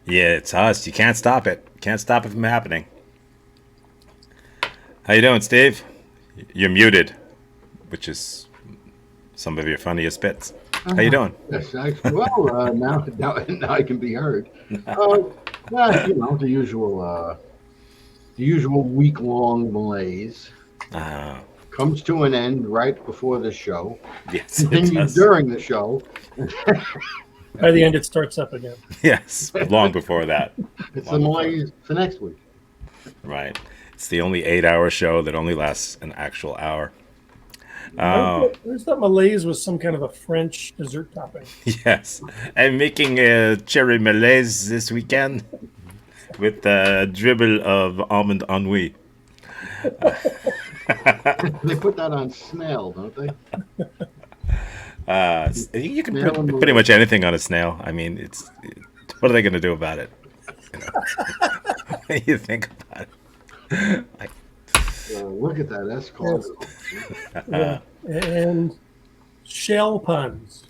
Yeah, it's us. You can't stop it. Can't stop it from happening. How you doing, Steve? You're muted, which is some of your funniest bits. How you doing? Yes, now I can be heard. Uh, yeah, the usual week-long malaise comes to an end right before the show, Yes, it continues does. during the show. By the end, it starts up again. Yes, long before that. It's the Long before. malaise for next week. Right. It's the only 8 hour show that only lasts an actual hour. I thought Malaise was some kind of a French dessert topping. Yes. I'm making a cherry malaise this weekend with a dribble of almond ennui. They put that on snail, don't they? You can Snail and put pretty malaise. much anything on a snail. I mean, what are they going to do about it? You know, when you think about it. Like, Look at that. That's called. Yeah. And shell puns.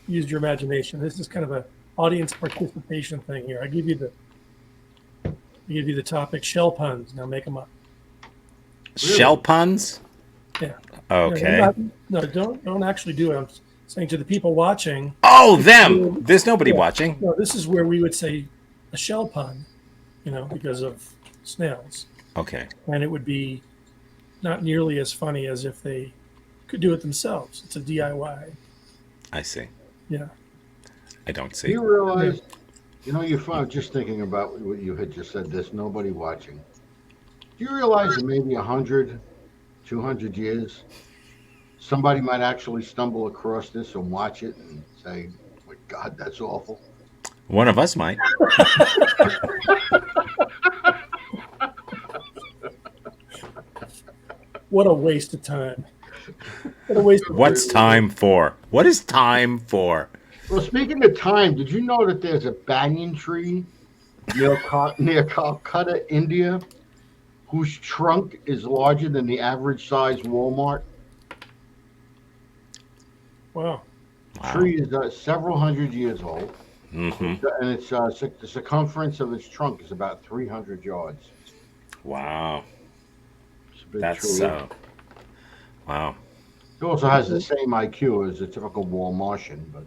Use your imagination. This is kind of a audience participation thing here. I give you the topic shell puns. Now make them up. shell puns? Yeah. Okay. No, don't actually do it. I'm saying to the people watching. Oh, them! There's nobody Yeah. watching. No, this is where we would say a shell pun, because of snails, Okay. and it would be not nearly as funny as if they could do it themselves. It's a DIY. I see. Yeah. I don't Do see. you realize? You're fine. Just thinking about what you had just said. There's nobody watching. Do you realize that maybe 100, 200 years, somebody might actually stumble across this and watch it and say, "My God, that's awful." One of us might. What a waste of time. What a waste of What's time for? What is time for? Well, speaking of time, did you know that there's a banyan tree near Calcutta, India, whose trunk is larger than the average size Walmart? Wow. Wow. Tree is several hundred years old, Mm-hmm. and the circumference of its trunk is about 300 yards. Wow. It's a big That's tree. wow. It also has the same IQ as a typical Walmartian, but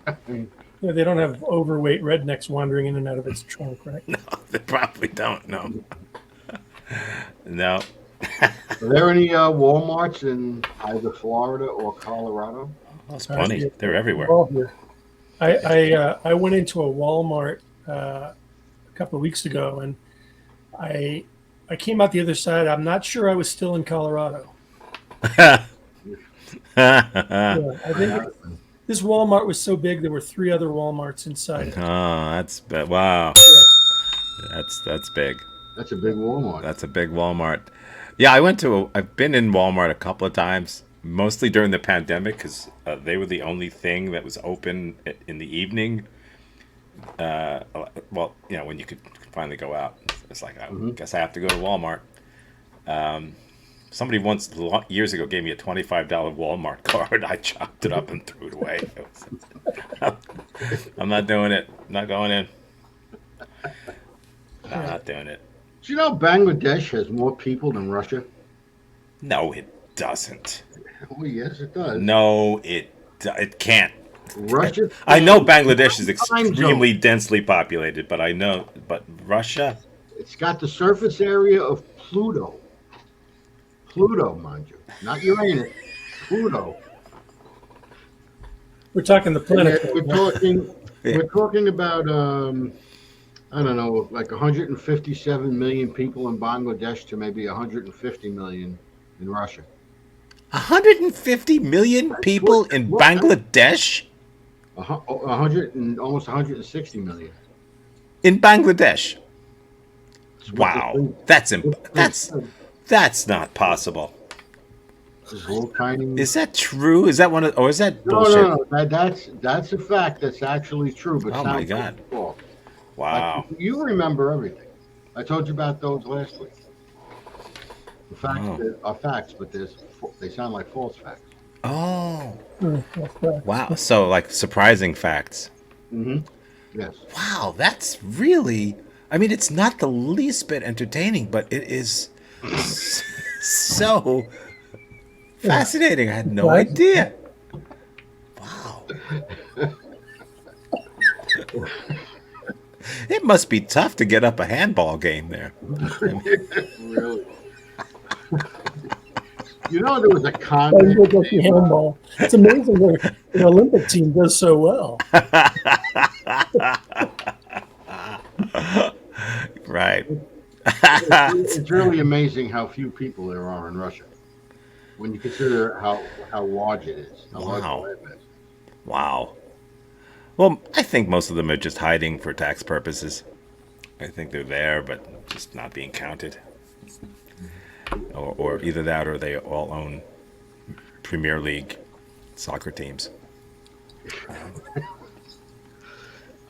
I mean, Yeah, they don't have overweight rednecks wandering in and out of its trunk, right? They probably don't know. No. are there any Walmarts in either Florida or Colorado? That's I see plenty. it. They're They're everywhere. all here. I went into a Walmart a couple of weeks ago, and I I came out the other side. I'm not sure I was still in Colorado. Yeah, I I think have. this Walmart was so big there were three other Walmarts inside it. Wow. Yeah. That's big. That's a big Walmart. That's a big Walmart. Yeah, I've been in Walmart a couple of times, mostly during the pandemic because they were the only thing that was open in the evening. Well, when you could finally go out. It's like, I Hmm. guess I have to go to Walmart. Somebody once years ago gave me a $25 Walmart card. I chopped it up and threw it away. I'm not doing it. Not going in. No, not doing it. Do you know Bangladesh has more people than Russia? No, it doesn't. Oh, yes, it does. No, it can't. Russia I know spans Bangladesh is time zone. extremely densely populated, but Russia? It's got the surface area of Pluto. Pluto, mind you, not Uranus. Pluto. We're talking the And planet. we're Right? talking. Yeah. We're talking about I don't know, like 157 million people in Bangladesh to maybe 150 million in Russia. 150 million That's what. people That's in what. Bangladesh? A hundred and almost 160 million. In Bangladesh. That's what this Wow. thing. That's This, imp- this, that's that's not possible. this little tiny. Is that true? Is that or is that No, no, bullshit? no. That's a fact. That's actually true, but Oh my sounds like god. it's false. Like Wow. you remember everything. I told you about those last week. The facts Oh. that are facts, but they sound like false facts. Oh. That's correct. Wow. So like surprising facts. Hmm. Yes. Wow, that's really. I mean, it's not the least bit entertaining, but it is so Yeah. fascinating. I had no Right? idea. Wow. It must be tough to get up a handball game there. Really. You know, there was a con Oh, man you go to named, handball. It's amazing that an Olympic team does so well. Right. it's really amazing how few people there are in Russia when you consider how large it is, how large the Wow. land is. Wow. Well, I think most of them are just hiding for tax purposes. I think they're there, but just not being counted. Or either that or they all own Premier League soccer teams.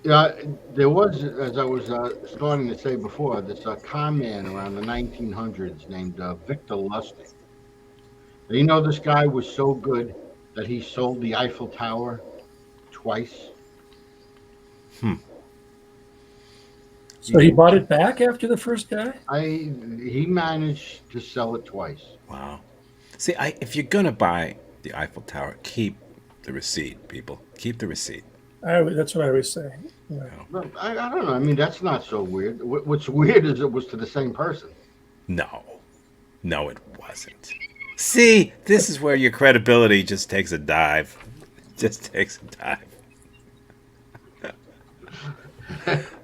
Yeah, there was, as I was starting to say before, this con man around the 1900s named Victor Lustig. And you know, this guy was so good that he sold the Eiffel Tower twice. So he bought it back after the first guy? He managed to sell it twice. Wow. See, if you're going to buy the Eiffel Tower, keep the receipt, people. Keep the receipt. That's what I was saying. Yeah. But I don't know. I mean, that's not so weird. What's weird is it was to the same person. No. No, it wasn't. See, this is where your credibility just takes a dive. Just takes a dive.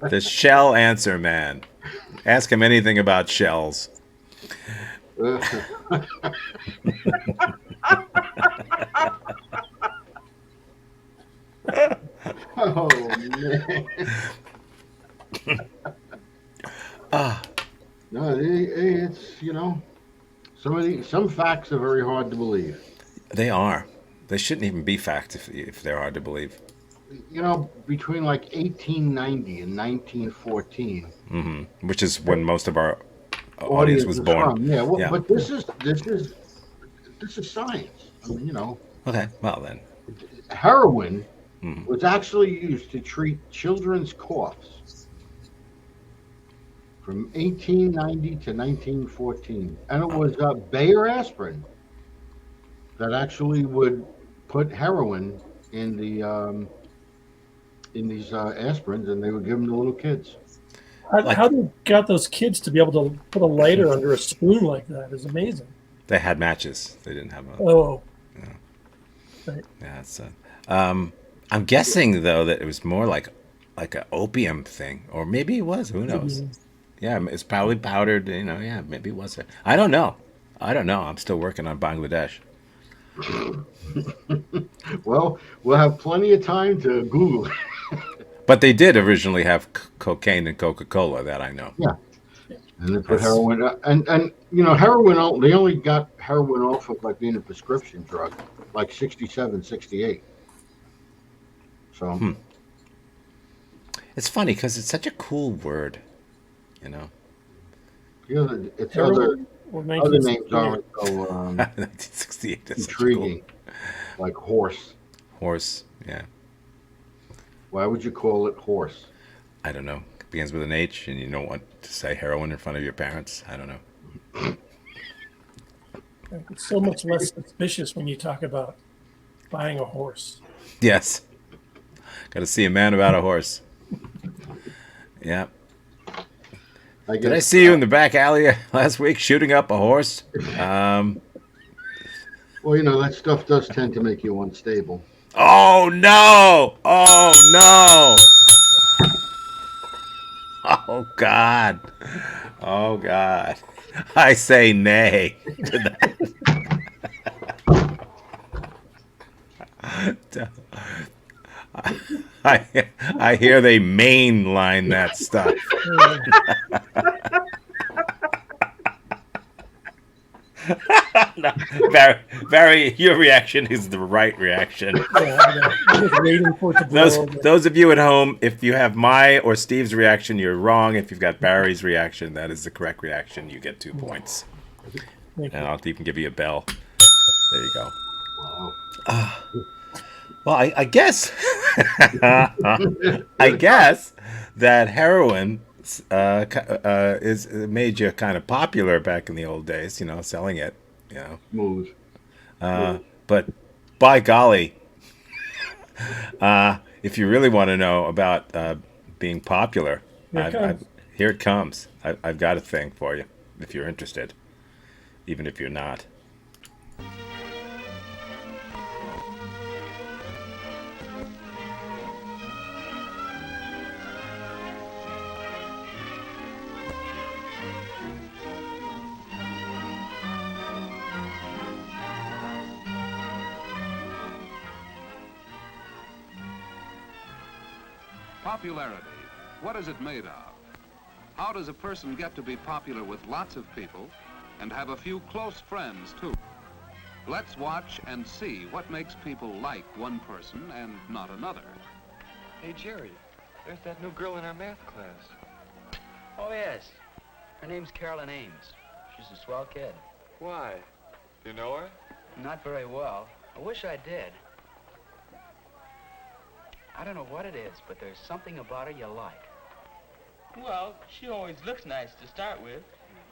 The shell answer man. Ask him anything about shells. Oh man. No, it's some facts are very hard to believe. They are. They shouldn't even be facts if they're hard to believe. You know, between like 1890 and 1914, Which is when most of our audience audience was is born. from. Yeah, well, Yeah. but this is science. I mean, Okay, well then. heroin was actually used to treat children's coughs from 1890 to 1914, and it was Bayer aspirin that actually would put heroin in these aspirins, and they would give them to little kids. How they got those kids to be able to put a lighter under a spoon like that is amazing. They had matches. They didn't have a. Oh, right. Yeah, it's I'm guessing though that it was more like an opium thing, or maybe it was. Who knows? Yeah, it's probably powdered. Yeah, maybe it was. I don't know. I'm still working on Bangladesh. Well, we'll have plenty of time to Google. But they did originally have cocaine and Coca-Cola. That I know. Yeah, and they put heroin, and heroin. They only got heroin off of like being a prescription drug, like 67, 68. So It's funny because it's such a cool word. it's Heroin or other names 1968? aren't so 1968. That's such a cool intriguing, like horse. horse. Yeah, Why would you call it horse? I don't know. It begins with an H, and you don't want to say heroin in front of your parents. I don't know. It's so much less suspicious when you talk about buying a horse. Yes. Got to see a man about a horse. Yeah. I Did I guess, see you in the back alley last week shooting up a horse? well, that stuff does tend to make you unstable. Oh no! Oh no! Oh God! Oh God! I say nay to that. I hear they mainline that stuff. No, Barry, your reaction is the right reaction. I'm just waiting for it to blow over. Those of you at home, if you have my or Steve's reaction, you're wrong. If you've got Barry's reaction, that is the correct reaction. You get 2 points, Thank and you. I'll even give you a bell. There you go. Wow. Well, I guess, I guess that heroin is made you kind of popular back in the old days. You know, selling it. You know, Smooth, smooth. but by golly, if you really want to know about being popular, Here it comes. here it comes. I've got a thing for you if you're interested, even if you're not. Popularity. What is it made of? How does a person get to be popular with lots of people and have a few close friends, too? Let's watch and see what makes people like one person and not another. Hey, Jerry, there's that new girl in our math class. Oh, yes. Her name's Carolyn Ames. She's a swell kid. Why? You know her? Not very well. I wish I did. I don't know what it is, but there's something about her you like. Well, she always looks nice to start with.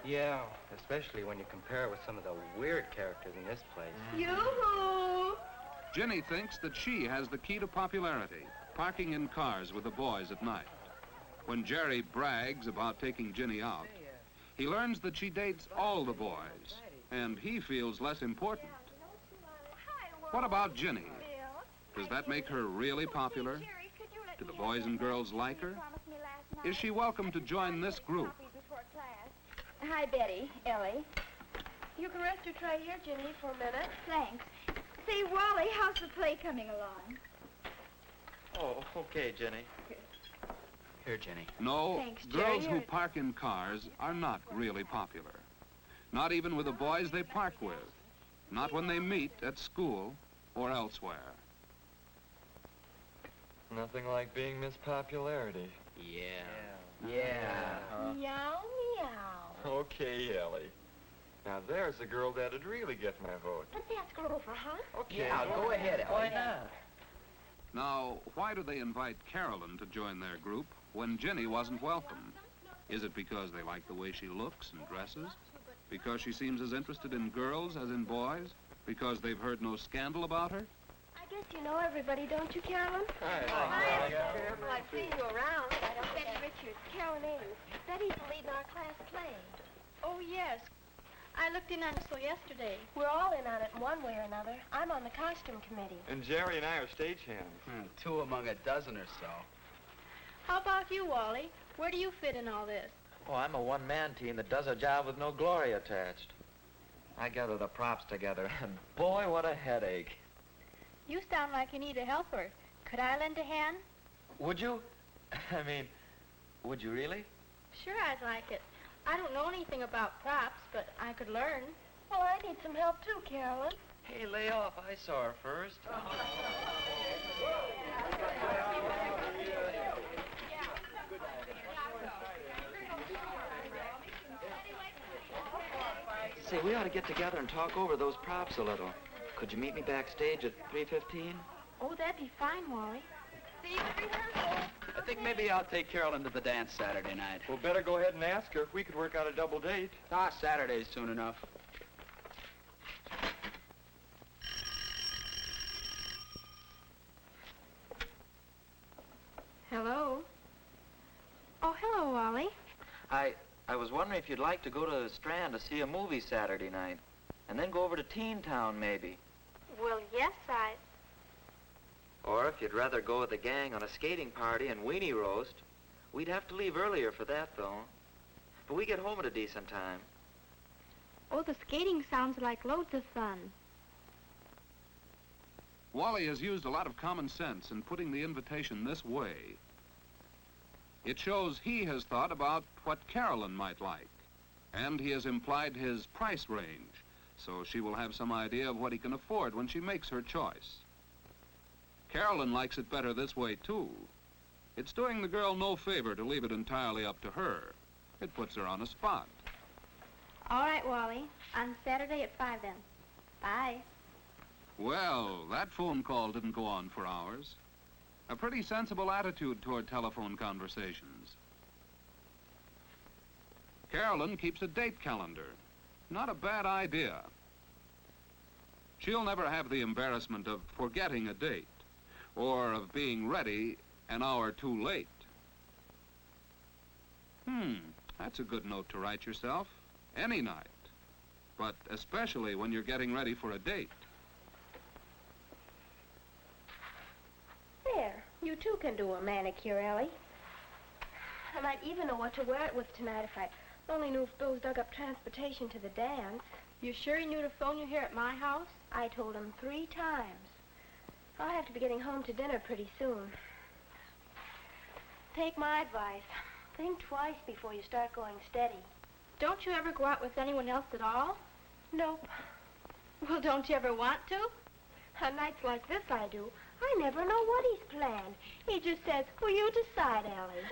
Yeah, especially when you compare her with some of the weird characters in this place. Yoo-hoo! Ginny thinks that she has the key to popularity, parking in cars with the boys at night. When Jerry brags about taking Ginny out, he learns that she dates all the boys, and he feels less important. What about Ginny? Does that make her really popular? Do the boys and girls like her? Is she welcome to join this group? Hi, Betty, Ellie. You can rest your tray here, Ginny, for a minute. Thanks. Say, Wally, how's the play coming along? Oh, okay, Jenny. Here, Jenny. No, Thanks, Jerry. girls who park in cars are not really popular. Not even with the boys they park with. Not when they meet at school or elsewhere. Nothing like being Miss Popularity. Yeah. Yeah. Meow, meow. Okay, Ellie. Now there's the girl that'd really get my vote. Let's ask her over, huh? Okay. Yeah, go ahead, Ellie. Why not? Now, why do they invite Carolyn to join their group when Ginny wasn't welcome? Is it because they like the way she looks and dresses? Because she seems as interested in girls as in boys? Because they've heard no scandal about her? I guess you know everybody, don't you, Carolyn? Hi. Well, I've seen you around. I'm Betty Richards, Carolyn Ames. Betty's the lead in our class play. Oh, yes. I looked in on this yesterday. We're all in on it in one way or another. I'm on the costume committee. And Jerry and I are stagehands. Two among a dozen or so. How about you, Wally? Where do you fit in all this? Oh, I'm a one-man team that does a job with no glory attached. I gather the props together, and boy, what a headache. You sound like you need a helper. Could I lend a hand? Would you? I mean, would you really? Sure, I'd like it. I don't know anything about props, but I could learn. Well, I need some help, too, Carolyn. Hey, lay off. I saw her first. Say, we ought to get together and talk over those props a little. Could you meet me backstage at 3:15? Oh, that'd be fine, Wally. See you at rehearsal. I think maybe I'll take Carolyn to the dance Saturday night. Well, better go ahead and ask her if we could work out a double date. Ah, Saturday's soon enough. Hello. Oh, hello, Wally. I was wondering if you'd like to go to the Strand to see a movie Saturday night, and then go over to Teen Town, maybe. Well, yes, Or if you'd rather go with the gang on a skating party and weenie roast. We'd have to leave earlier for that, though. But we get home at a decent time. Oh, the skating sounds like loads of fun. Wally has used a lot of common sense in putting the invitation this way. It shows he has thought about what Carolyn might like, and he has implied his price range, so she will have some idea of what he can afford when she makes her choice. Carolyn likes it better this way, too. It's doing the girl no favor to leave it entirely up to her. It puts her on a spot. All right, Wally. On Saturday at 5 then. Bye. Well, that phone call didn't go on for hours. A pretty sensible attitude toward telephone conversations. Carolyn keeps a date calendar. Not a bad idea. She'll never have the embarrassment of forgetting a date or of being ready an hour too late. That's a good note to write yourself any night, but especially when you're getting ready for a date. There, you too can do a manicure, Ellie. I might even know what to wear it with tonight if I only knew if Bill's dug up transportation to the dance. You sure he knew to phone you here at my house? I told him 3 times. I'll have to be getting home to dinner pretty soon. Take my advice. Think twice before you start going steady. Don't you ever go out with anyone else at all? Nope. Well, don't you ever want to? On nights like this, I do. I never know what he's planned. He just says, "Will you decide, Ellie?"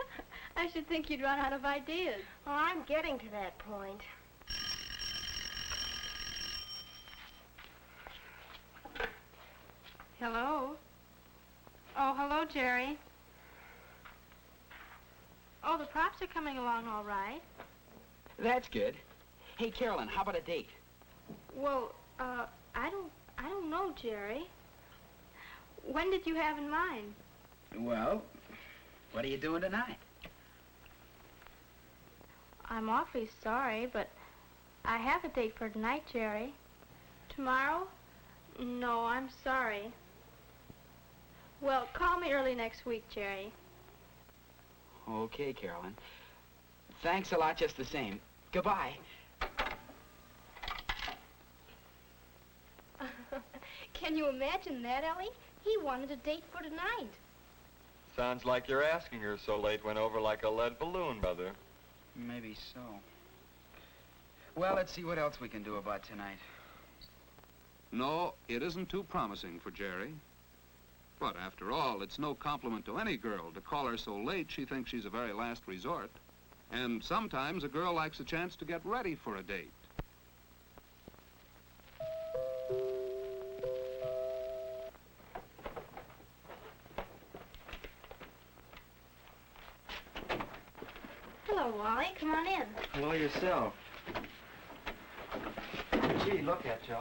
I should think you'd run out of ideas. Well, I'm getting to that point. Hello? Oh, hello, Jerry. Oh, the props are coming along all right. That's good. Hey, Carolyn, how about a date? Well, I don't know, Jerry. When did you have in mind? Well, what are you doing tonight? I'm awfully sorry, but I have a date for tonight, Jerry. Tomorrow? No, I'm sorry. Well, call me early next week, Jerry. Okay, Carolyn. Thanks a lot just the same. Goodbye. Can you imagine that, Ellie? He wanted a date for tonight. Sounds like you're asking her so late went over like a lead balloon, Mother. Maybe so. Well, let's see what else we can do about tonight. No, it isn't too promising for Jerry. But after all, it's no compliment to any girl to call her so late she thinks she's a very last resort. And sometimes a girl likes a chance to get ready for a date. Hello, Wally. Come on in. Hello yourself. Gee, look at you,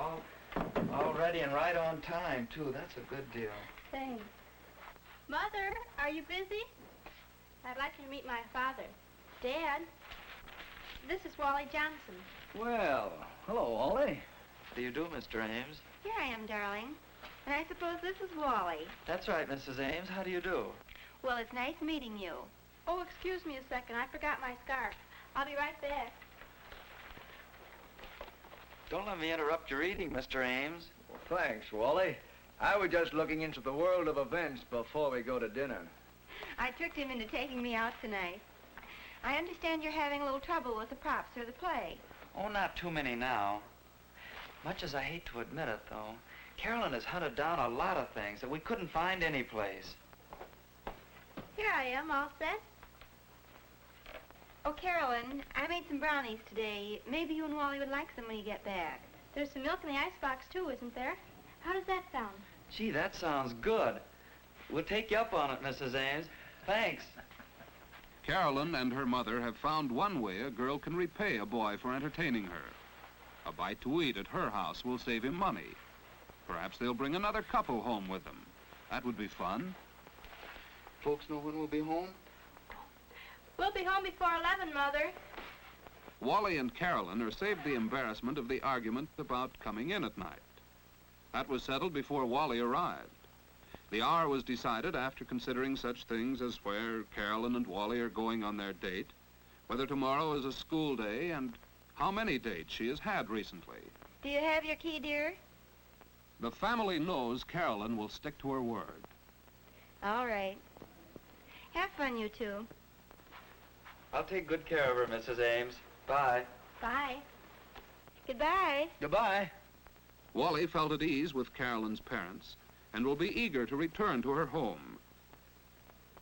all ready and right on time, too. That's a good deal. Thanks. Mother, are you busy? I'd like you to meet my father. Dad, this is Wally Johnson. Well, hello, Wally. How do you do, Mr. Ames? Here I am, darling. And I suppose this is Wally. That's right, Mrs. Ames. How do you do? Well, it's nice meeting you. Oh, excuse me a second. I forgot my scarf. I'll be right back. Don't let me interrupt your eating, Mr. Ames. Well, thanks, Wally. I was just looking into the world of events before we go to dinner. I tricked him into taking me out tonight. I understand you're having a little trouble with the props for the play. Oh, not too many now. Much as I hate to admit it, though, Carolyn has hunted down a lot of things that we couldn't find anyplace. Here I am, all set. Oh, Carolyn, I made some brownies today. Maybe you and Wally would like some when you get back. There's some milk in the icebox, too, isn't there? How does that sound? Gee, that sounds good. We'll take you up on it, Mrs. Ames. Thanks. Carolyn and her mother have found one way a girl can repay a boy for entertaining her. A bite to eat at her house will save him money. Perhaps they'll bring another couple home with them. That would be fun. Folks know when we'll be home? We'll be home before 11, Mother. Wally and Carolyn are saved the embarrassment of the argument about coming in at night. That was settled before Wally arrived. The hour was decided after considering such things as where Carolyn and Wally are going on their date, whether tomorrow is a school day, and how many dates she has had recently. Do you have your key, dear? The family knows Carolyn will stick to her word. All right. Have fun, you two. I'll take good care of her, Mrs. Ames. Bye. Bye. Goodbye. Goodbye. Wally felt at ease with Carolyn's parents and will be eager to return to her home.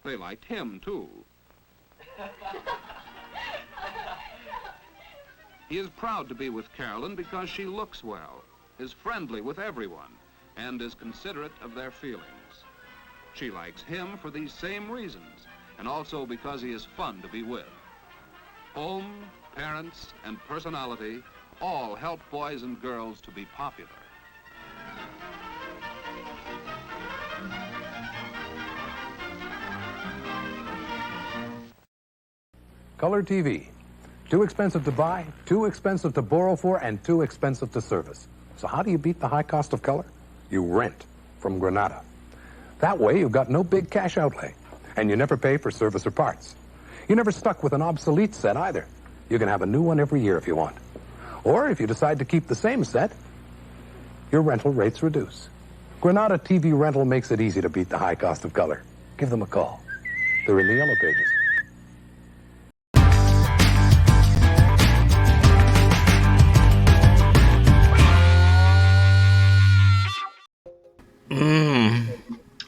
They liked him, too. He is proud to be with Carolyn because she looks well, is friendly with everyone, and is considerate of their feelings. She likes him for these same reasons, and also because he is fun to be with. Home, parents, and personality all help boys and girls to be popular. Color TV. Too expensive to buy, too expensive to borrow for, and too expensive to service. So how do you beat the high cost of color? You rent from Granada. That way, you've got no big cash outlay, and you never pay for service or parts. You're never stuck with an obsolete set either. You can have a new one every year if you want. Or if you decide to keep the same set, your rental rates reduce. Granada TV Rental makes it easy to beat the high cost of color. Give them a call. They're in the yellow pages.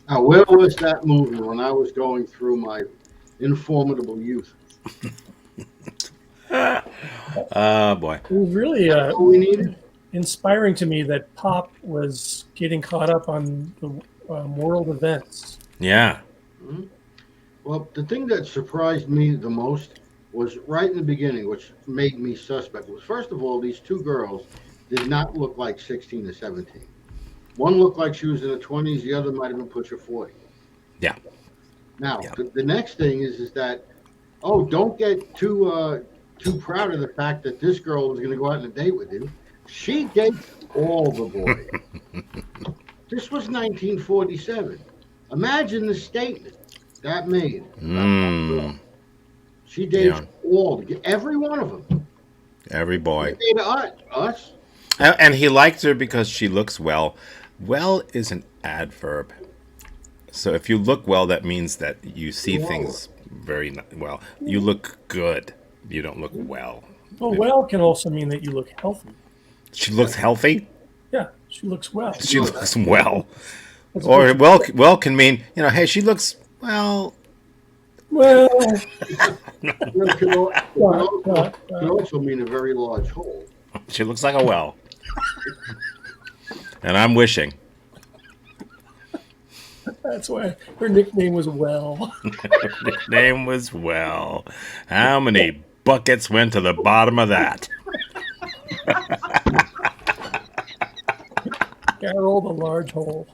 Now, where was that movie when I was going through my informative youth? Boy. It was really we needed. inspiring to me that Pop was getting caught up on the world events. Yeah. Mm-hmm. Well, the thing that surprised me the most was right in the beginning, which made me suspect, was first of all, these two girls did not look like 16 or 17. One looked like she was in her 20s, the other might have been pushing 40. Yeah. Now, the next thing is that, don't get too proud of the fact that this girl was going to go out on a date with you. She dates all the boys. This was 1947. Imagine the statement that made. She dates every one of them. Every boy. She dated us. And he liked her because she looks well. Well is an adverb. So if you look well, that means that you see things very well. You look good. You don't look well. Well, well can also mean that you look healthy. She looks healthy? Yeah, she looks well. She looks well. Or well can mean, hey, she looks well. Well, it can also mean a very large hole. She looks like a well. And I'm wishing. That's why her nickname was Well. Her nickname was Well. How many buckets went to the bottom of that? Carol the large hole.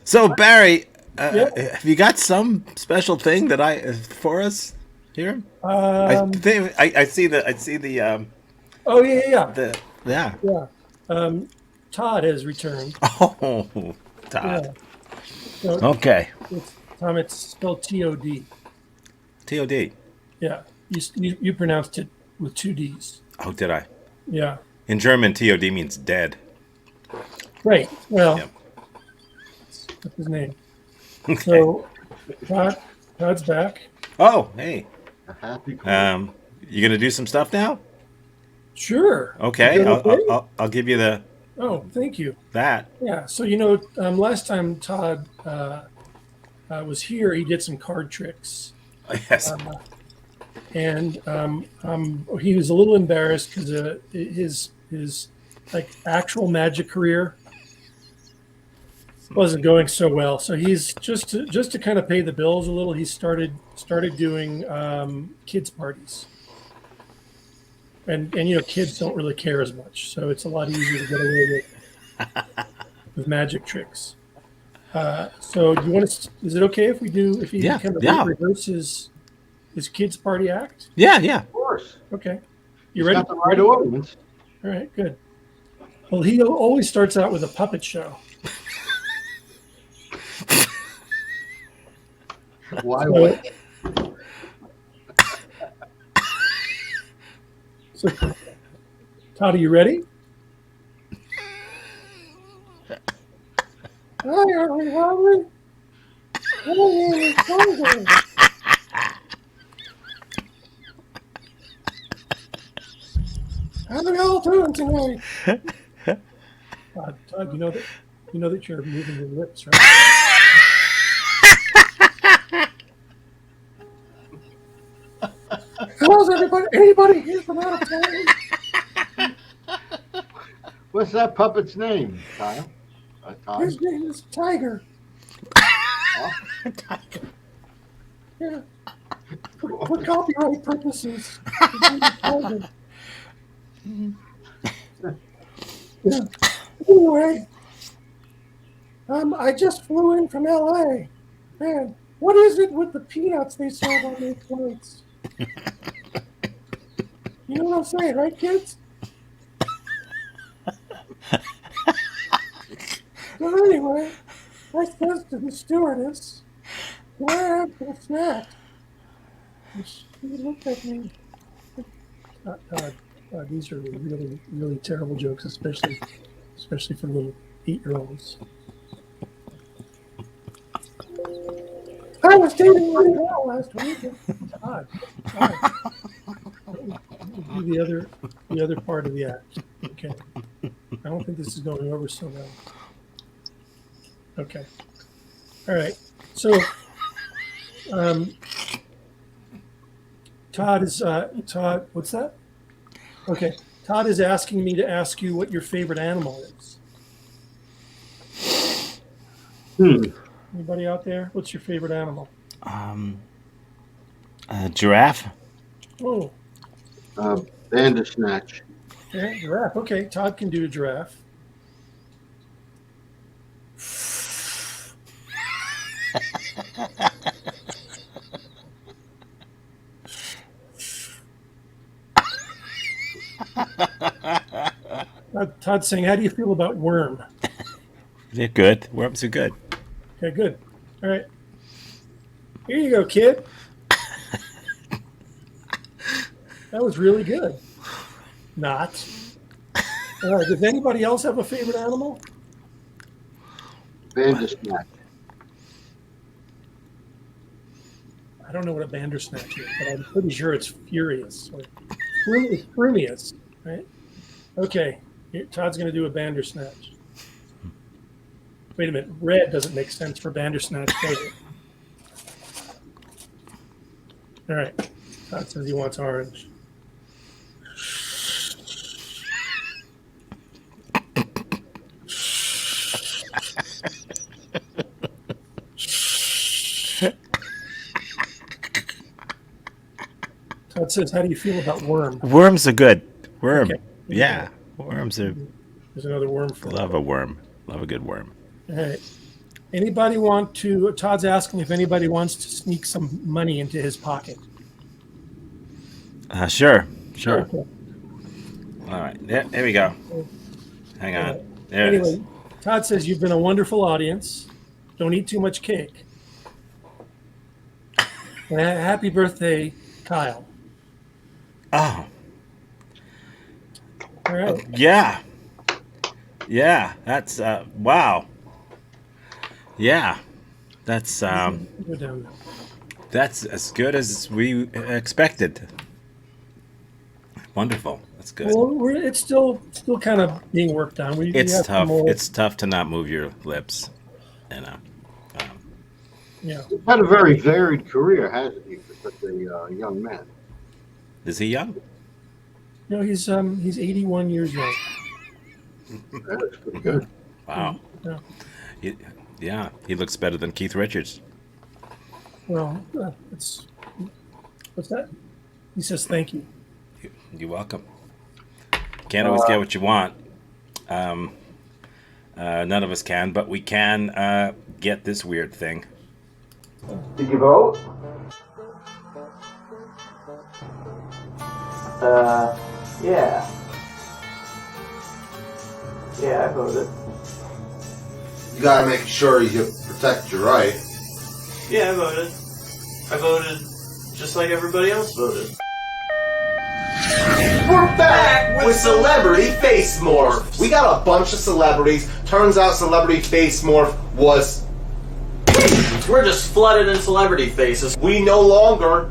So Barry, have you got some special thing for us here? I see the. Oh yeah. Yeah. Todd has returned. Oh, Todd. Yeah. So okay. It's spelled T-O-D. T-O-D. Yeah. You pronounced it with two D's. Oh, did I? Yeah. In German, T-O-D means dead. Right. Well, that's his name. Okay. So, Todd's back. Oh, hey. Happy. You gonna do some stuff now? Sure. Okay. I'll give you the. Oh, thank you. That. Yeah. So last time Todd was here, he did some card tricks. Yes. And he was a little embarrassed because his actual magic career wasn't going so well. So he's just to kind of pay the bills a little. He started doing kids parties, and kids don't really care as much, so it's a lot easier to get away with magic tricks. So do you want to? Is it okay if he kind of rehearse his kids party act? Yeah. Of course. Okay. You ready? Got the right audience. All right. Good. Well, he always starts out with a puppet show. Why would? So, Todd, are you ready? Hi, everybody. How are y'all doing tonight? Todd, you know that you're moving your lips, right? How's everybody? Anybody here from out of town? What's that puppet's name, Kyle? Todd? His name is Tiger. Tiger. Yeah. For copyright purposes. His name is Tiger. Yeah. Anyway, I just flew in from LA. Man, what is it with the peanuts they serve on these flights? You know what I'm saying, right, kids? So anyway, I says to the stewardess, "Can I have some snack?" And she looked at me. These are really, really terrible jokes, especially for little 8-year-olds. I was dating really well last week. Todd. Do the other part of the act. Okay. I don't think this is going over so well. Okay. All right. So, Todd is Todd. What's that? Okay. Todd is asking me to ask you what your favorite animal is. Anybody out there? What's your favorite animal? Giraffe. Oh. Bandersnatch. Yeah, giraffe. Okay, Todd can do a giraffe. Todd's saying, how do you feel about worm? They're good. Worms are good. Okay, good. All right. Here you go, kid. That was really good. Not. All right. Does anybody else have a favorite animal? Bandersnatch. I don't know what a bandersnatch is, but I'm pretty sure it's furious. It's frumious, right? Okay. Here, Todd's going to do a bandersnatch. Wait a minute. Red doesn't make sense for bandersnatch, does it? All right. Todd says he wants orange. Todd says, how do you feel about worm? Worms are good. Worm. Okay. Yeah. Worms are. There's another worm for you. Love a worm. Love a good worm. All right. Anybody want to? Todd's asking if anybody wants to sneak some money into his pocket. Sure. Okay. All right. Yeah, there we go. Hang on. There it Anyway, is. Todd says you've been a wonderful audience. Don't eat too much cake. And happy birthday, Kyle. Oh. All right. Yeah. Yeah. That's wow. Yeah. That's Go down. that's as good as we expected. Wonderful. That's good. Well, it's still kind of being worked on. We It's have some tough. more- It's tough to not move your lips. You know. Yeah. He's had a very varied career, hasn't he, for such a young man? Is he young? No, he's 81 years young. That looks pretty good. Wow. Yeah. Yeah. He looks better than Keith Richards. Well, it's what's that? He says thank you. You're welcome. Can't always get what you want. None of us can, but we can get this weird thing. Did you vote? Yeah. Yeah, I voted. You gotta make sure you protect your right. Yeah, I voted. I voted just like everybody else voted. We're back with Celebrity Face Morph. We got a bunch of celebrities. Turns out Celebrity Face Morph was... We're just flooded in celebrity faces. We no longer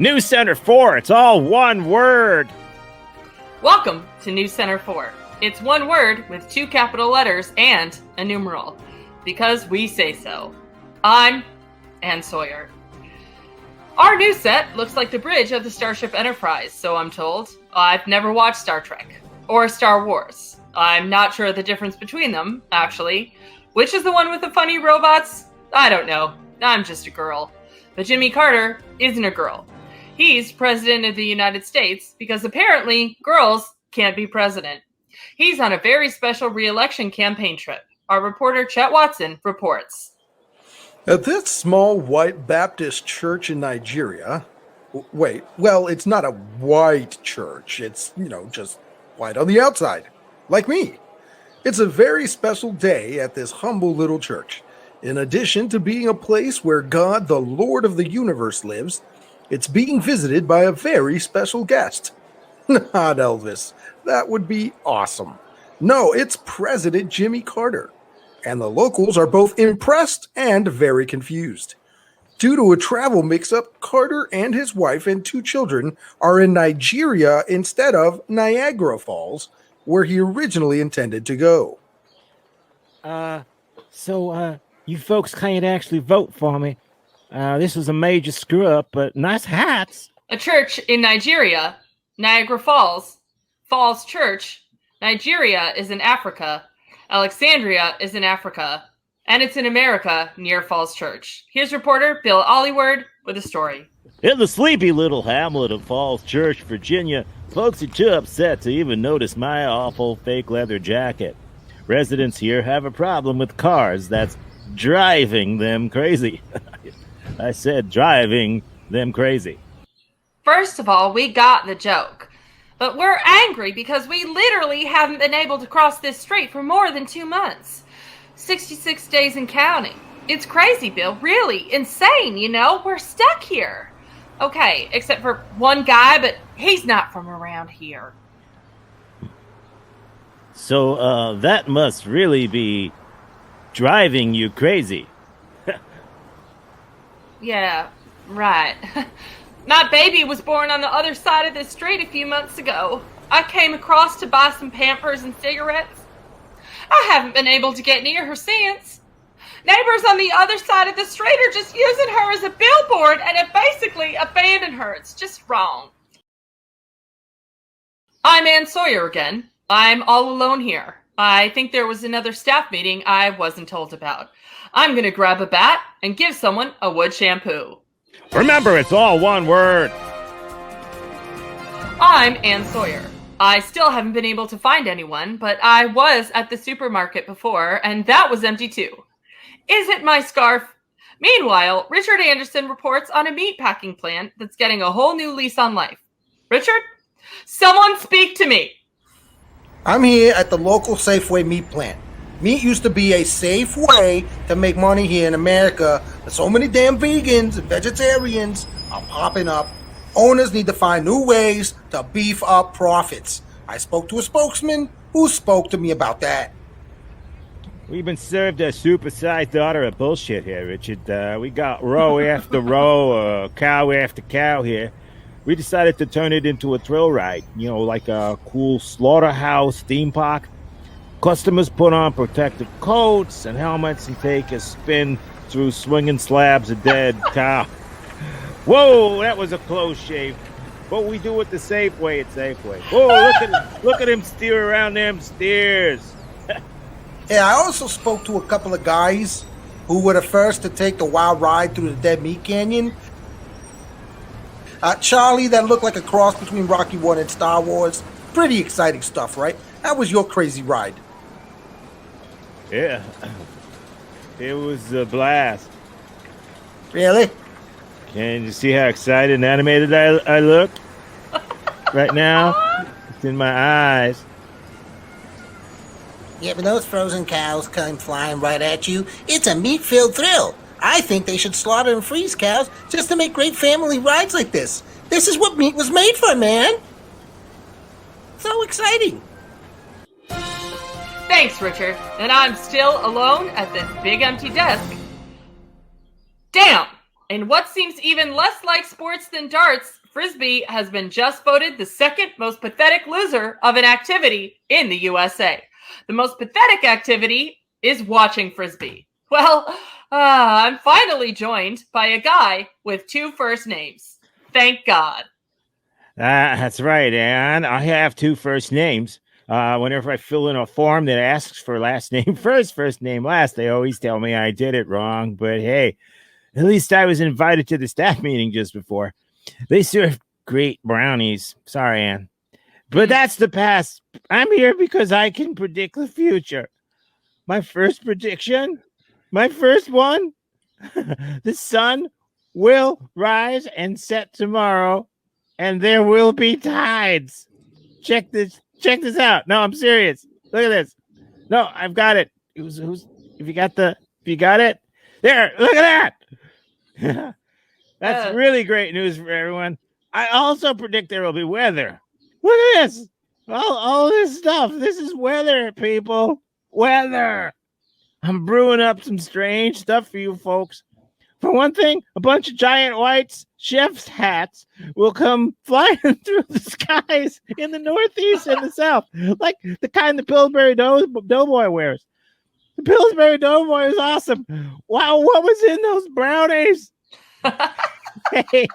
News Center 4, it's all one word. Welcome to News Center 4. It's one word with 2 capital letters and a numeral. Because we say so. I'm Ann Sawyer. Our news set looks like the bridge of the Starship Enterprise, so I'm told. I've never watched Star Trek. Or Star Wars. I'm not sure the difference between them, actually. Which is the one with the funny robots? I don't know. I'm just a girl. But Jimmy Carter isn't a girl. He's president of the United States because apparently girls can't be president. He's on a very special re-election campaign trip. Our reporter Chet Watson reports. At this small white Baptist church in Nigeria, it's not a white church. It's, just white on the outside, like me. It's a very special day at this humble little church. In addition to being a place where God, the Lord of the universe, lives, it's being visited by a very special guest. Not Elvis. That would be awesome. No, it's President Jimmy Carter. And the locals are both impressed and very confused. Due to a travel mix-up, Carter and his wife and 2 children are in Nigeria instead of Niagara Falls, where he originally intended to go. So you folks can't actually vote for me. This was a major screw-up, but nice hats. A church in Nigeria, Niagara Falls, Falls Church. Nigeria is in Africa. Alexandria is in Africa. And it's in America, near Falls Church. Here's reporter Bill Ollyward with a story. In the sleepy little hamlet of Falls Church, Virginia, folks are too upset to even notice my awful fake leather jacket. Residents here have a problem with cars that's driving them crazy. I said driving them crazy. First of all, we got the joke. But we're angry because we literally haven't been able to cross this strait for more than 2 months. 66 days and counting. It's crazy, Bill. Really insane, We're stuck here. Okay, except for one guy, but he's not from around here. So, that must really be driving you crazy. Yeah, right. My baby was born on the other side of this street a few months ago. I came across to buy some Pampers and cigarettes. I haven't been able to get near her since. Neighbors on the other side of the street are just using her as a billboard and have basically abandoned her. It's just wrong. I'm Ann Sawyer again. I'm all alone here. I think there was another staff meeting I wasn't told about. I'm going to grab a bat and give someone a wood shampoo. Remember, it's all one word. I'm Ann Sawyer. I still haven't been able to find anyone, but I was at the supermarket before, and that was empty too. Is it my scarf? Meanwhile, Richard Anderson reports on a meatpacking plant that's getting a whole new lease on life. Richard? Someone speak to me. I'm here at the local Safeway meat plant. Meat used to be a safe way to make money here in America, but so many damn vegans and vegetarians are popping up. Owners need to find new ways to beef up profits. I spoke to a spokesman who spoke to me about that. We've been served a supersized order of bullshit here, Richard. We got row after row, cow after cow here. We decided to turn it into a thrill ride, like a cool slaughterhouse theme park. Customers put on protective coats and helmets and take a spin through swinging slabs of dead cow. Whoa, that was a close shave. But we do it the safe way at Safeway. Whoa, look at him steer around them steers. Yeah, I also spoke to a couple of guys who were the first to take the wild ride through the Dead Meat Canyon. Charlie, that looked like a cross between Rocky 1 and Star Wars. Pretty exciting stuff, right? How was your crazy ride? Yeah, it was a blast. Really? Can you see how excited and animated I look right now? It's in my eyes. Yeah, but those frozen cows come flying right at you. It's a meat-filled thrill. I think they should slaughter and freeze cows just to make great family rides like this. This is what meat was made for, man. So exciting. Thanks, Richard. And I'm still alone at this big empty desk. Damn! in what seems even less like sports than darts, Frisbee has been just voted the second most pathetic loser of an activity in the USA. The most pathetic activity is watching Frisbee. Well, I'm finally joined by a guy with 2 first names. Thank God. That's right, Ann. I have 2 first names. Whenever I fill in a form that asks for last name first, first name last, they always tell me I did it wrong. But hey, at least I was invited to the staff meeting just before. They served great brownies. Sorry, Ann. But that's the past. I'm here because I can predict the future. My first prediction, my first one, the sun will rise and set tomorrow, and there will be tides. Check this out. No, I'm serious. Look at this. No, I've got it. If you got it, there. Look at that. That's really great news for everyone. I also predict there will be weather. Look at this. All this stuff. This is weather, people. Weather. I'm brewing up some strange stuff for you folks. For one thing, a bunch of giant white chef's hats will come flying through the skies in the Northeast and the South, like the kind the Pillsbury Doughboy wears. The Pillsbury Doughboy is awesome. Wow, what was in those brownies? Hey,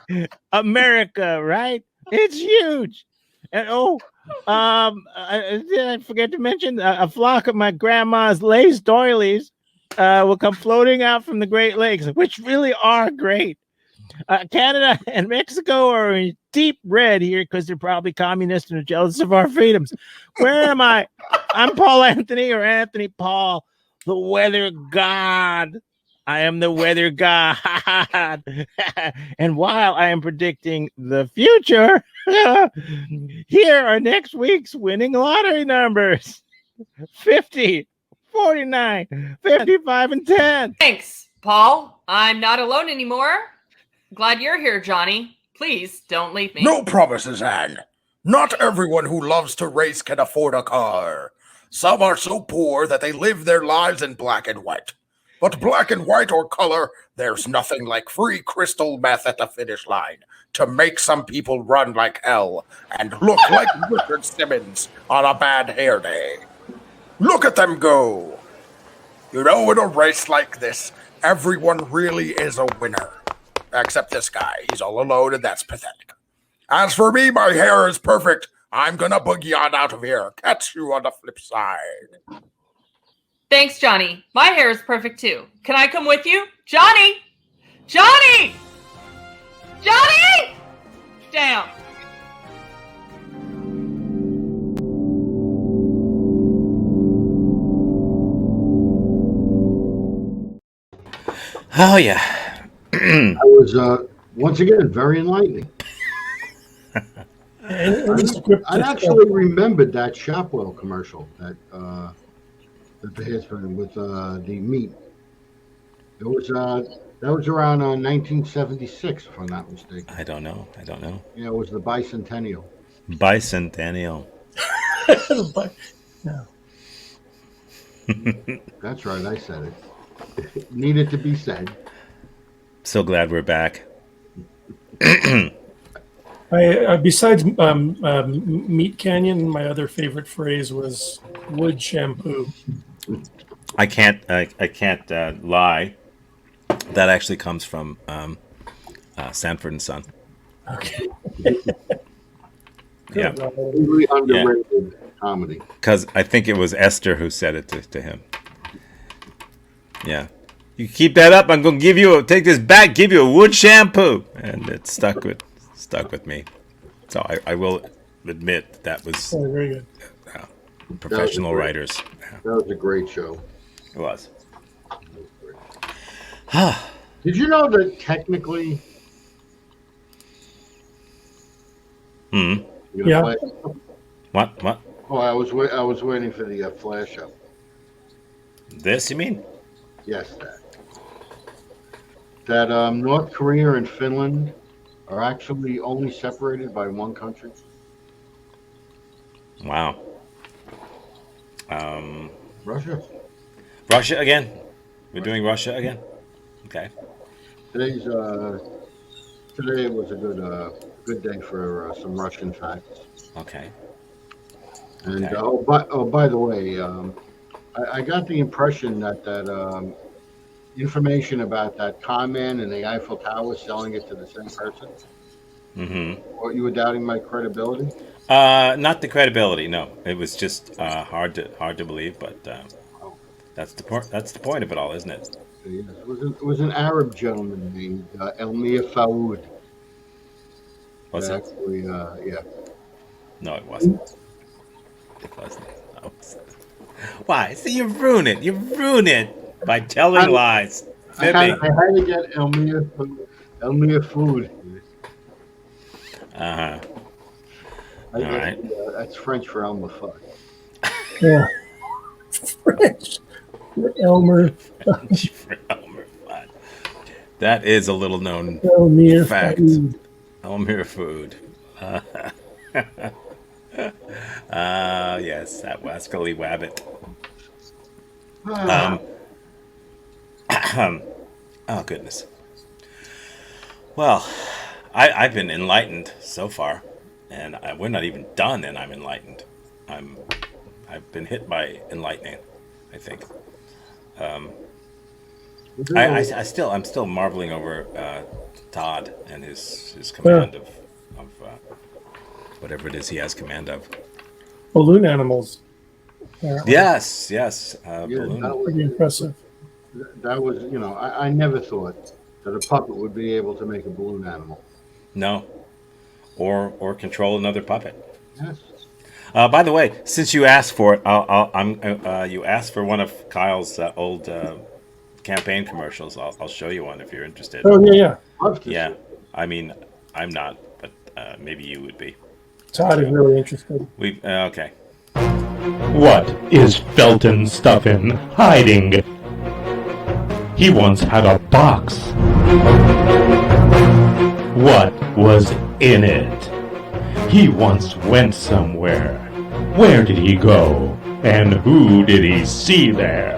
America, right? It's huge. And did I forget to mention a flock of my grandma's lace doilies will come floating out from the Great Lakes, which really are great. Canada and Mexico are in deep red here because they're probably communist and are jealous of our freedoms. Where am I? I'm Paul Anthony or Anthony Paul, the weather god. I am the weather god. And while I am predicting the future, here are next week's winning lottery numbers. 50, 49, 55, and 10. Thanks, Paul. I'm not alone anymore. Glad you're here, Johnny. Please don't leave me. No promises, Anne. Not everyone who loves to race can afford a car. Some are so poor that they live their lives in black and white. But black and white or color, there's nothing like free crystal meth at the finish line to make some people run like hell and look like Richard Simmons on a bad hair day. Look at them go. You know, in a race like this, everyone really is a winner. Except this guy. He's all alone, and that's pathetic. As for me, my hair is perfect. I'm gonna boogie on out of here. Catch you on the flip side. Thanks, Johnny. My hair is perfect, too. Can I come with you? Johnny! Johnny! Johnny! Damn. Oh, yeah. I was, once again, very enlightening. I actually remembered that Shopwell commercial that the husband with the meat. It was that was around 1976, if I'm not mistaken. I don't know. Yeah, it was the bicentennial. Bicentennial. No. That's right. I said it. It needed to be said. So glad we're back. Besides Meat Canyon, my other favorite phrase was wood shampoo. I can't lie. That actually comes from Sanford and Son. Okay. Yeah. Really underrated comedy. Because I think it was Esther who said it to him. Yeah. You keep that up, I'm gonna take this back, give you a wood shampoo, and it stuck with me. So I will admit that was very good. Professional writers. That was a great show. It was. Did you know that technically? Yeah. What? Oh, I was waiting for the flash up. This, you mean? Yes, that North Korea and Finland are actually only separated by one country. Wow. Russia. Russia again? We're doing Russia again? Okay. Today's today was a good day for some Russian facts. Okay. And Okay. by the way, I got the impression that information about that con man and the Eiffel Tower, selling it to the same person. Mm-hmm. Or you were doubting my credibility? Not the credibility. No, it was just hard to believe. But that's the point of it all, isn't it? Yes, it was an Arab gentleman named Elmir Faoud. Was it? Actually, yeah. No, it wasn't. It wasn't. No. Why? See, you ruin it. You ruin it by telling lies. I had to get Elmir Faoud. Uh-huh. All right. That's French for Elmer Fudd. Yeah. French. Elmer. French for Elmer Fudd. That is a little known Elmir fact. Faoud. Elmir Faoud. Yes, that wascally wabbit. Oh, goodness. Well, I've been enlightened so far, and we're not even done, and I'm enlightened. I've been hit by enlightening, I think. I'm still marveling over Todd and his command of whatever it is he has command of. Balloon animals. Apparently. Yes. Balloon. Pretty impressive. That was, I never thought that a puppet would be able to make a balloon animal. No, or control another puppet. Yes. By the way, since you asked for it, you asked for one of Kyle's old campaign commercials. I'll show you one if you're interested. Oh yeah. Yeah, I mean, I'm not, but maybe you would be. Todd is really interested. Okay. What is Felton Stuffin hiding? He once had a box. What was in it? He once went somewhere. Where did he go? And who did he see there?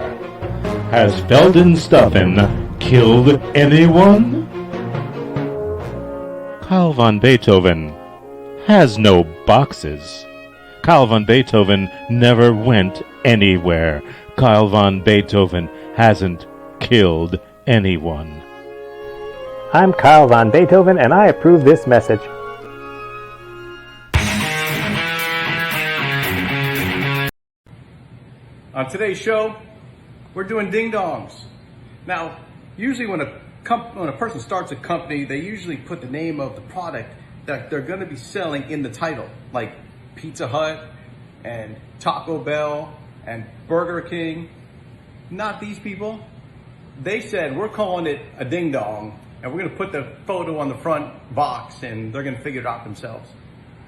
Has Felton Stuffin killed anyone? Carl von Beethoven has no boxes. Carl von Beethoven never went anywhere. Carl von Beethoven hasn't killed anyone. I'm Carl von Beethoven, and I approve this message. On today's show, we're doing ding-dongs. Now, usually when a person starts a company, they usually put the name of the product that they're going to be selling in the title, like Pizza Hut and Taco Bell and Burger King. Not these people. They said, we're calling it a ding-dong, and we're going to put the photo on the front box, and they're going to figure it out themselves,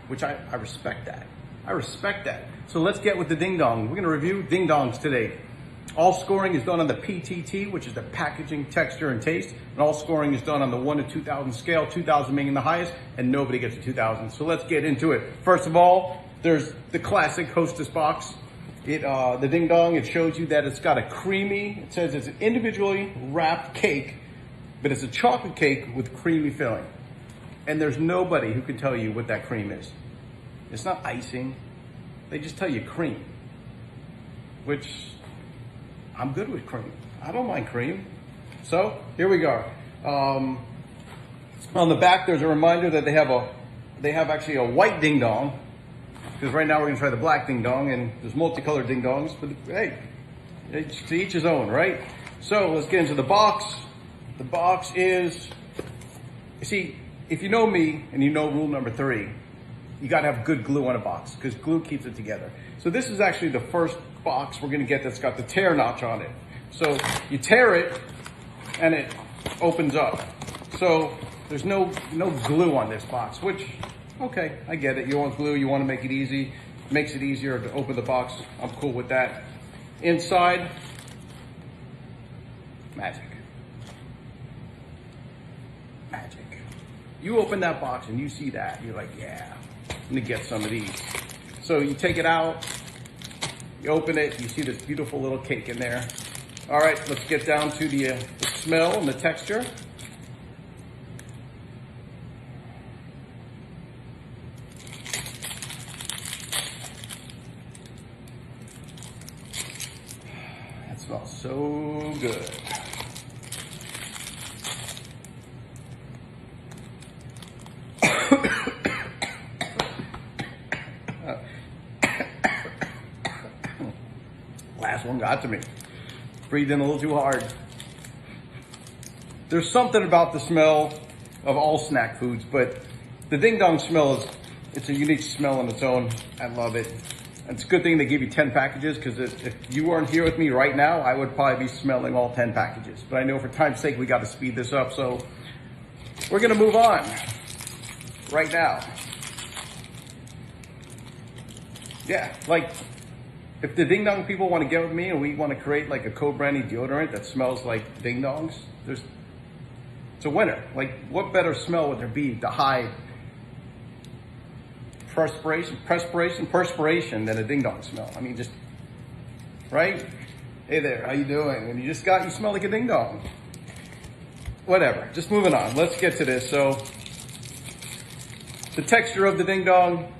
which I respect that. I respect that. So let's get with the ding-dong. We're going to review ding-dongs today. All scoring is done on the PTT, which is the packaging, texture, and taste. And all scoring is done on the 1 to 2,000 scale, 2,000 being the highest, and nobody gets a 2,000. So let's get into it. First of all, there's the classic Hostess box. The Ding Dong, it shows you that it's got a creamy, it says it's an individually wrapped cake, but it's a chocolate cake with creamy filling. And there's nobody who can tell you what that cream is. It's not icing. They just tell you cream, which I'm good with cream. I don't mind cream. So here we go. On the back, there's a reminder that they have actually a white Ding Dong, because right now we're gonna try the black Ding Dong, and there's multicolored Ding Dongs, but hey, to each his own, right? So let's get into the box. The box is, you see, if you know me and you know rule number 3, you gotta have good glue on a box, because glue keeps it together. So this is actually the first box we're gonna get that's got the tear notch on it. So you tear it and it opens up. So there's no glue on this box, which, okay, I get it. You want glue, you want to make it easy. Makes it easier to open the box. I'm cool with that. Inside, magic. Magic. You open that box and you see that. You're like, yeah, let me get some of these. So you take it out, you open it, you see this beautiful little cake in there. All right, let's get down to the smell and the texture. so good. Last one got to me. Breathed in a little too hard. There's something about the smell of all snack foods, but the Ding Dong smell it's a unique smell on its own. I love it. It's a good thing they give you 10 packages, because if you weren't here with me right now, I would probably be smelling all 10 packages. But I know for time's sake, we got to speed this up, so we're going to move on right now. Yeah, like, if the Ding Dong people want to get with me and we want to create like a co-branding deodorant that smells like Ding Dongs, it's a winner. Like, what better smell would there be to hide perspiration than a Ding Dong smell? I mean, just, right? Hey there, how you doing? When you smell like a Ding Dong. Whatever, just moving on. Let's get to this. So, the texture of the Ding Dong,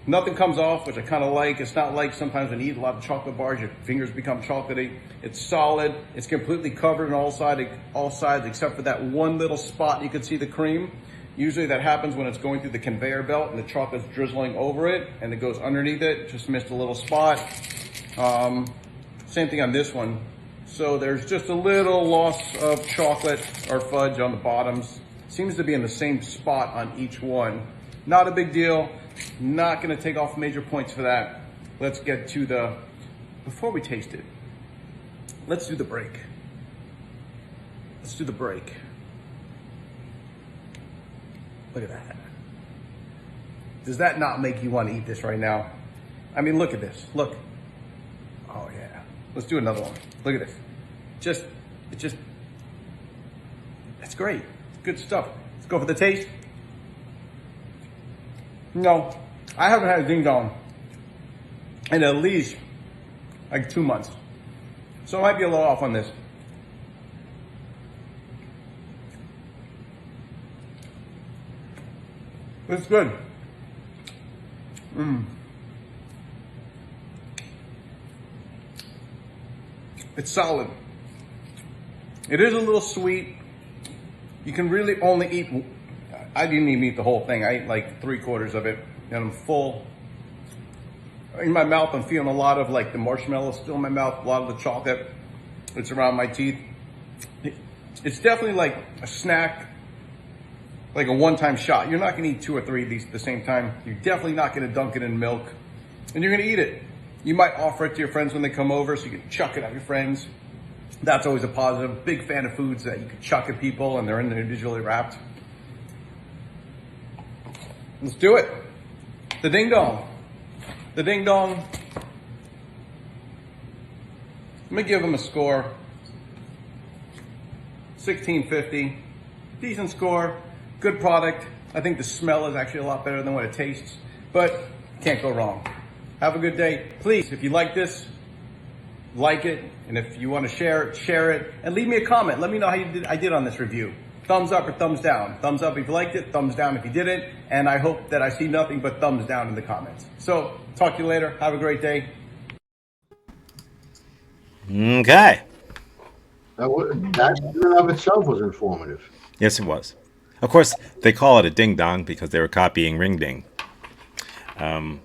nothing comes off, which I kind of like. It's not like sometimes when you eat a lot of chocolate bars, your fingers become chocolatey. It's solid. It's completely covered on all sides except for that one little spot you can see the cream. Usually that happens when it's going through the conveyor belt and the chocolate's drizzling over it and it goes underneath it. Just missed a little spot. Same thing on this one. So there's just a little loss of chocolate or fudge on the bottoms. Seems to be in the same spot on each one. Not a big deal. Not going to take off major points for that. Let's get to before we taste it, let's do the break. Let's do the break. Look at that. Does that not make you want to eat this right now? I mean, look at this. Look. Oh yeah. Let's do another one. Look at this. It's great. It's good stuff. Let's go for the taste. No, I haven't had a Ding Dong in at least like 2 months. So I might be a little off on this. It's good. It's solid. It is a little sweet. You can really only eat, I didn't even eat the whole thing. I ate like 3/4 of it and I'm full. In my mouth, I'm feeling a lot of like the marshmallow still in my mouth, a lot of the chocolate that's around my teeth. It's definitely like a snack, like a one-time shot. You're not gonna eat 2 or 3 of these at the same time. You're definitely not gonna dunk it in milk and you're gonna eat it. You might offer it to your friends when they come over so you can chuck it at your friends. That's always a positive. Big fan of foods that you can chuck at people and they're individually wrapped. Let's do it. The Ding Dong. The Ding Dong. Let me give them a score. 1650. Decent score. Good product. I think the smell is actually a lot better than what it tastes, but can't go wrong. Have a good day. Please, if you like this, like it, and if you want to share it, and leave me a comment. Let me know how I did on this review. Thumbs up or thumbs down. Thumbs up if you liked it, thumbs down if you didn't, and I hope that I see nothing but thumbs down in the comments. So, talk to you later. Have a great day. Okay. That in and of itself was informative. Yes, it was. Of course, they call it a Ding Dong because they were copying Ring Ding. Well,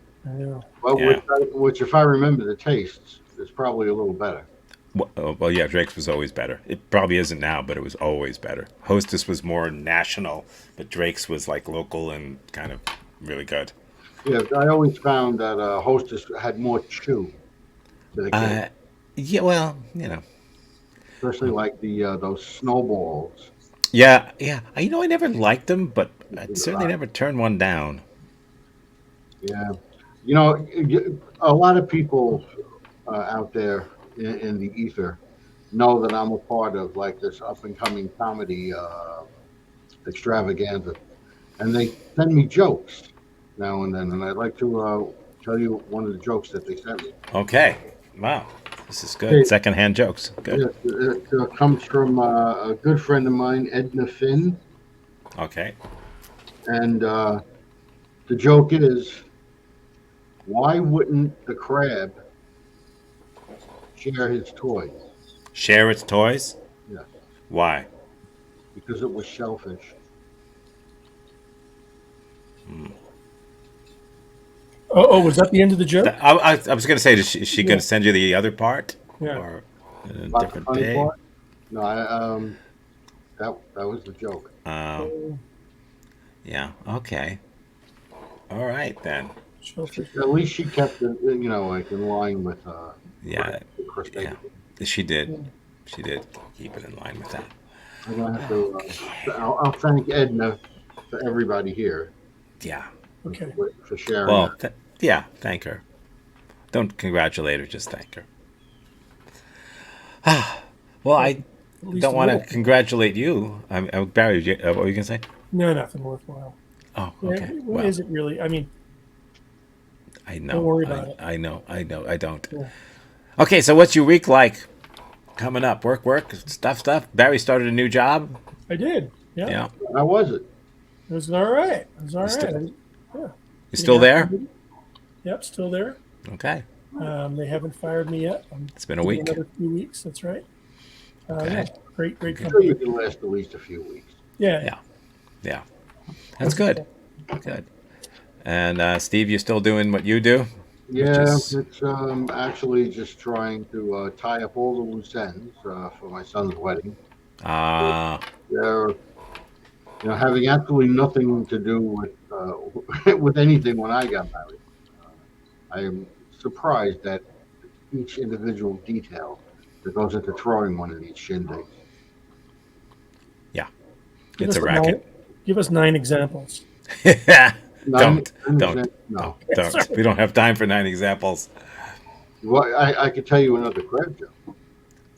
Yeah. which, if I remember the tastes, is probably a little better. Well, yeah, Drake's was always better. It probably isn't now, but it was always better. Hostess was more national, but Drake's was like local and kind of really good. Yeah, I always found that Hostess had more chew. than the cake. Yeah, well, you know. Especially like those snowballs. Yeah. I never liked them, but I certainly never turned one down. Yeah. A lot of people out there in the ether know that I'm a part of like this up and coming comedy extravaganza, and they send me jokes now and then, and I'd like to tell you one of the jokes that they sent me. Okay. Wow. This is good. Hey. Secondhand jokes. Good. It comes from a good friend of mine, Edna Finn, Okay. and the joke is, why wouldn't the crab share his toys. Share its toys? Yes. Why? Because it was shellfish. Oh, was that the end of the joke? I was going to say, is she going Yeah. to send you the other part? Yeah. Or a About the different funny pig? part? No, that was the joke. Yeah, okay. All right, then. At least she kept it, like in line with Yeah, Chris yeah. She did. She did keep it in line with that. I'm gonna have to. I'll thank Edna for everybody here. Yeah. Okay. For sharing. Well, yeah, thank her. Don't congratulate her, just thank her. Well, I least don't a want to little. congratulate you. Barry, what were you going to say? No, nothing worthwhile. Oh, Yeah, okay. what Well, is it really? I mean, I know. don't worry about it. I know. I don't. Yeah. Okay, so what's your week like coming up? Work, stuff. Barry started a new job. I did. Yeah. Yeah. How was it? It was all right. It was all right. Still- Yeah. You still there? Yep, still there. Okay. They haven't fired me yet. It's been a doing week. Another few weeks. That's right. Okay. Yeah, great I'm sure company. you can last at least a few weeks. Yeah. Yeah. That's good. Good. And Steve, you still doing what you do? Yeah, Which is- it's actually just trying to tie up all the loose ends for my son's wedding. They're having absolutely nothing to do with with anything when I got married. I am surprised at each individual detail that goes into throwing one of these shindigs. Yeah. Give It's us a racket. Give us 9 examples. Don't. No. Don't. We don't have time for 9 examples. Well, I could tell you another crib joke,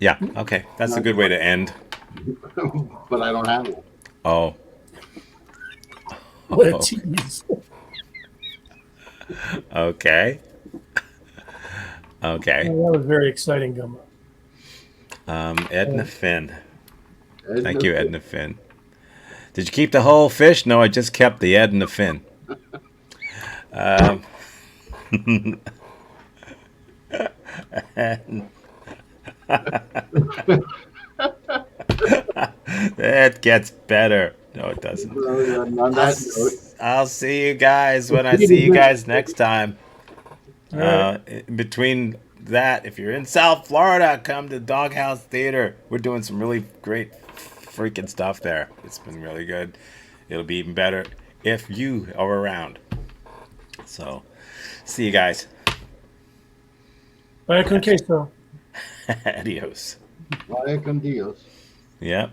Yeah. Okay. That's a good way to end. but I don't have one. Oh. What a Oh. tease. Okay. Okay. Well, that was very exciting, Gumbo. Edna Finn. Edna Thank you, Finn. Edna Finn. Did you keep the whole fish? No, I just kept the Edna Finn. It gets better. No, it doesn't. On that note, I'll see you guys when I see you guys next time. In between that, if you're in South Florida, come to Doghouse Theater. We're doing some really great freaking stuff there. It's been really good. It'll be even better if you are around. So, see you guys. Vaya con queso. Adios. vaya con Dios. Yep.